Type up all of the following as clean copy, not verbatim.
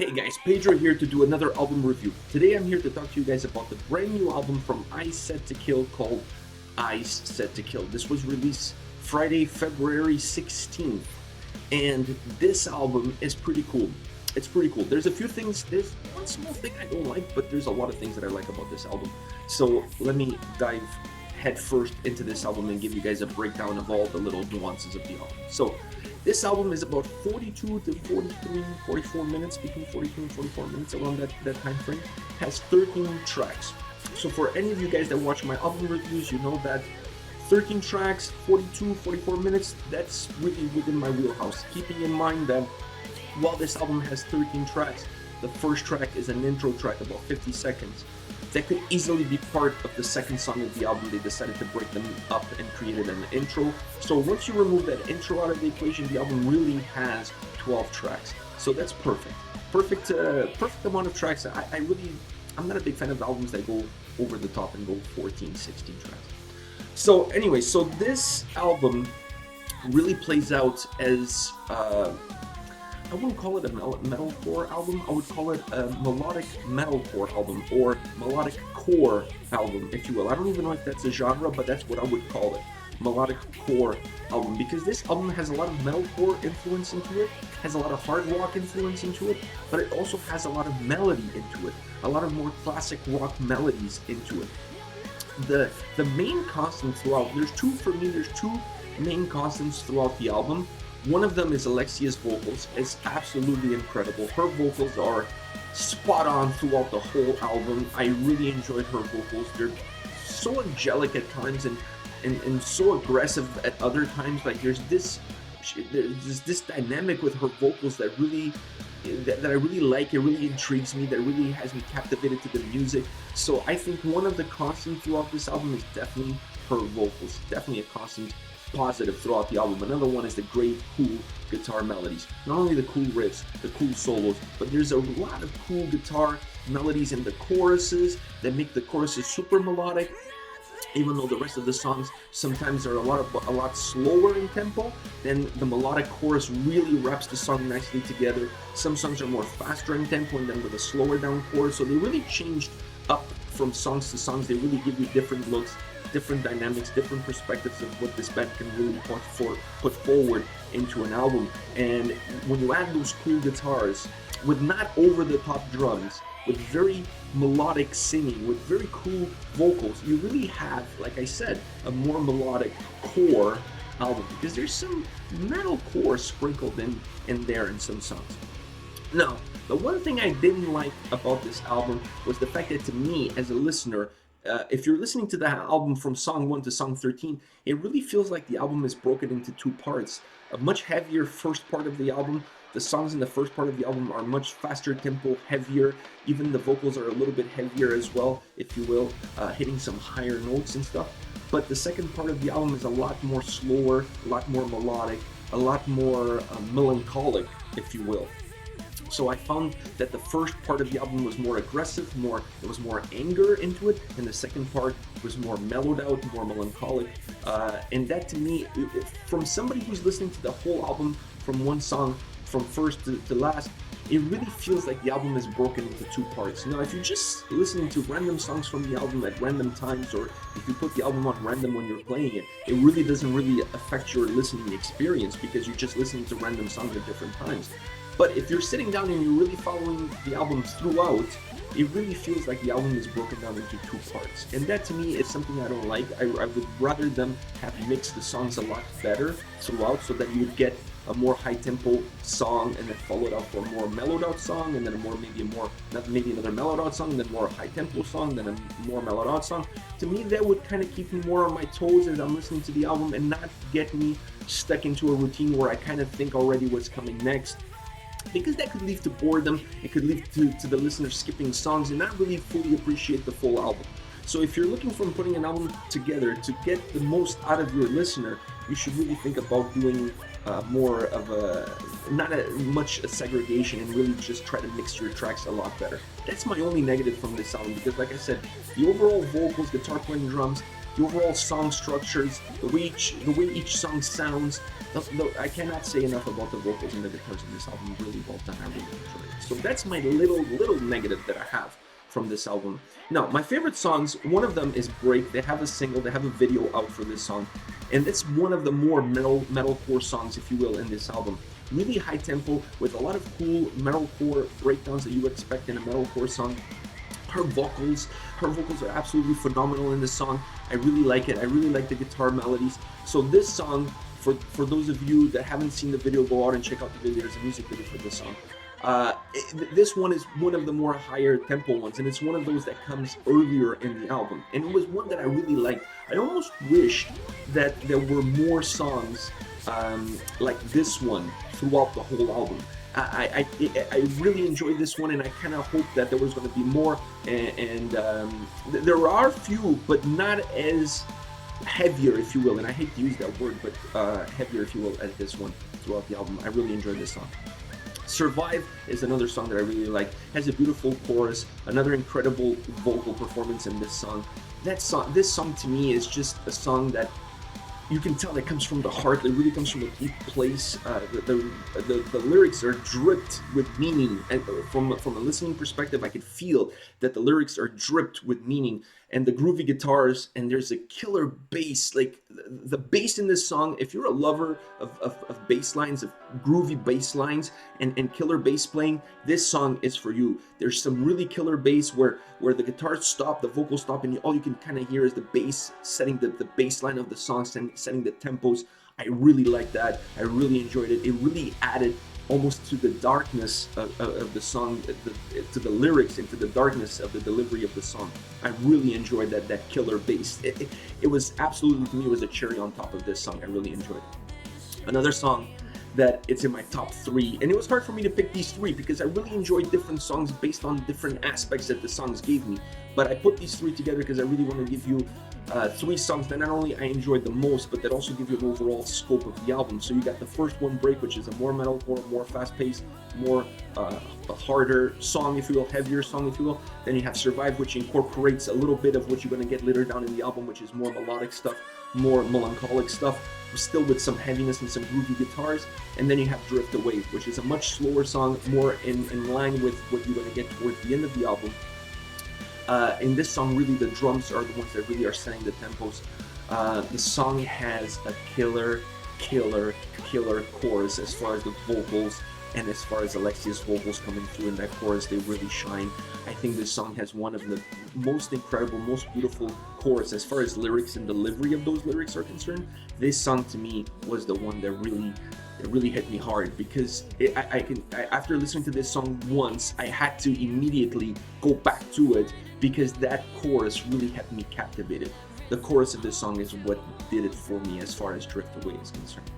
Hey guys, Pedro here to do another album review. Today I'm here to talk to you guys about the brand new album from Eyes Set to Kill called Eyes Set to Kill. This was released Friday, February 16th, and this album is pretty cool. It's pretty cool. There's a few things, there's one small thing I don't like, but there's a lot of things that I like about this album. So let me dive head first into this album and give you guys a breakdown of all the little nuances of the album. So this album is about 42 to 43, 44 minutes, between 42 and 44 minutes, around that time frame. Has 13 tracks. So for any of you guys that watch my album reviews, you know that 13 tracks, 42, 44 minutes, that's really within my wheelhouse. Keeping in mind that while this album has 13 tracks, the first track is an intro track, about 50 seconds. That could easily be part of the second song of the album. They decided to break them up and created an intro. So once you remove that intro out of the equation, the album really has 12 tracks. So that's perfect. Perfect amount of tracks. I'm not a big fan of albums that go over the top and go 14, 16 tracks. So anyway, so this album really plays out as I wouldn't call it a metalcore album. I would call it a melodic metalcore album, or melodic core album, if you will. I don't even know if that's a genre, but that's what I would call it. Melodic core album, because this album has a lot of metalcore influence into it, has a lot of hard rock influence into it, but it also has a lot of melody into it, a lot of more classic rock melodies into it. The main constant throughout, there's two main constants throughout the album. One of them is Alexia's vocals. It's absolutely incredible. Her vocals are spot on throughout the whole album. I really enjoyed her vocals. They're so angelic at times and so aggressive at other times. Like there's this dynamic with her vocals that I really like. It really intrigues me. That really has me captivated to the music. So I think one of the constants throughout this album is definitely her vocals. Definitely a constant positive throughout the album. Another one is the great, cool guitar melodies. Not only the cool riffs, the cool solos, but there's a lot of cool guitar melodies in the choruses that make the choruses super melodic. Even though the rest of the songs sometimes are a lot slower in tempo, then the melodic chorus really wraps the song nicely together. Some songs are more faster in tempo and then with a slower down chorus, so they really changed up from songs to songs. They really give you different looks, different dynamics, different perspectives of what this band can really put forward into an album. And when you add those cool guitars with not over-the-top drums, with very melodic singing, with very cool vocals, you really have, like I said, a more melodic core album, because there's some metalcore sprinkled in there in some songs. Now, the one thing I didn't like about this album was the fact that, to me, as a listener, if you're listening to the album from song 1 to song 13, it really feels like the album is broken into two parts. A much heavier first part of the album. The songs in the first part of the album are much faster tempo, heavier. Even the vocals are a little bit heavier as well, if you will, hitting some higher notes and stuff. But the second part of the album is a lot more slower, a lot more melodic, a lot more melancholic, if you will. So I found that the first part of the album was more aggressive, there was more anger into it, and the second part was more mellowed out, more melancholic. And that, to me, from somebody who's listening to the whole album from one song, from first to last, it really feels like the album is broken into two parts. Now, if you're just listening to random songs from the album at random times, or if you put the album on random when you're playing it, it really doesn't really affect your listening experience, because you're just listening to random songs at different times. But if you're sitting down and you're really following the album throughout, it really feels like the album is broken down into two parts. And that, to me, is something I don't like. I would rather them have mixed the songs a lot better throughout, so that you would get a more high-tempo song and then followed up for a more mellowed-out song, and then maybe another mellowed-out song, then more high-tempo song, then a more mellowed-out song. To me, that would kind of keep me more on my toes as I'm listening to the album and not get me stuck into a routine where I kind of think already what's coming next. Because that could lead to boredom, it could lead to the listener skipping songs and not really fully appreciate the full album. So if you're looking for putting an album together to get the most out of your listener, you should really think about doing more of not much a segregation, and really just try to mix your tracks a lot better. That's my only negative from this album, because like I said, the overall vocals, guitar playing, drums, the overall song structures, the way each song sounds. I cannot say enough about the vocals and the guitars in this album. Really well done. I really enjoyed it. So that's my little negative that I have from this album. Now, my favorite songs, one of them is Break. They have a single, they have a video out for this song, and it's one of the more metalcore songs, if you will, in this album. Really high tempo with a lot of cool metalcore breakdowns that you expect in a metalcore song. Her vocals are absolutely phenomenal in this song. I really like it. I really like the guitar melodies. So this song, for those of you that haven't seen the video, go out and check out the video. There's a music video for this song. This one is one of the more higher tempo ones, and it's one of those that comes earlier in the album, and it was one that I really liked. I almost wished that there were more songs like this one throughout the whole album. I really enjoyed this one, and I kind of hoped that there was going to be more, and there are a few, but not as heavier, if you will, and I hate to use that word, but heavier, if you will, as this one throughout the album. I really enjoyed this song. Survive is another song that I really like. Has a beautiful chorus, another incredible vocal performance in this song. This song to me is just a song that you can tell that comes from the heart. It really comes from a deep place. The lyrics are dripped with meaning, and from a listening perspective, I could feel that the lyrics are dripped with meaning, and the groovy guitars, and there's a killer bass. Like the bass in this song, if you're a lover of bass lines, of groovy bass lines and killer bass playing, this song is for you. There's some really killer bass where the guitars stop, the vocals stop, and all you can kind of hear is the bass setting the bass line of the song, setting the tempos. I really like that. I really enjoyed it. It really added almost to the darkness of the song, to the lyrics, and to the darkness of the delivery of the song. I really enjoyed that killer bass. It was absolutely, to me, it was a cherry on top of this song. I really enjoyed it. Another song that it's in my top 3, and it was hard for me to pick these 3 because I really enjoyed different songs based on different aspects that the songs gave me, but I put these 3 together because I really want to give you 3 songs that not only I enjoyed the most, but that also give you an overall scope of the album. So you got the first one, Break, which is a more metalcore, more fast-paced, more a harder song, if you will, heavier song, if you will. Then you have Survive, which incorporates a little bit of what you're going to get later down in the album, which is more melodic stuff, more melancholic stuff, still with some heaviness and some groovy guitars. And then you have Drift Away, which is a much slower song, more in line with what you're going to get towards the end of the album. In this song, really, the drums are the ones that really are setting the tempos. The song has a killer chorus as far as the vocals, and as far as Alexia's vocals coming through in that chorus, they really shine. I think this song has one of the most incredible, most beautiful chorus as far as lyrics and delivery of those lyrics are concerned. This song to me was the one that really hit me hard, because after listening to this song once, I had to immediately go back to it because that chorus really had me captivated. The chorus of this song is what did it for me as far as Drift Away is concerned.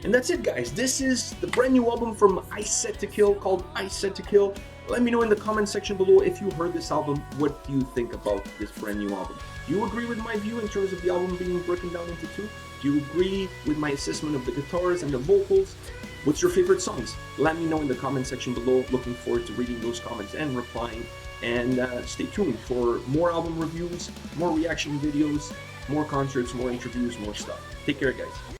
And that's it, guys. This is the brand new album from Ice Set to Kill, called Ice Set to Kill. Let me know in the comment section below if you heard this album. What do you think about this brand new album? Do you agree with my view in terms of the album being broken down into 2? Do you agree with my assessment of the guitars and the vocals? What's your favorite songs? Let me know in the comment section below. Looking forward to reading those comments and replying. And stay tuned for more album reviews, more reaction videos, more concerts, more interviews, more stuff. Take care, guys.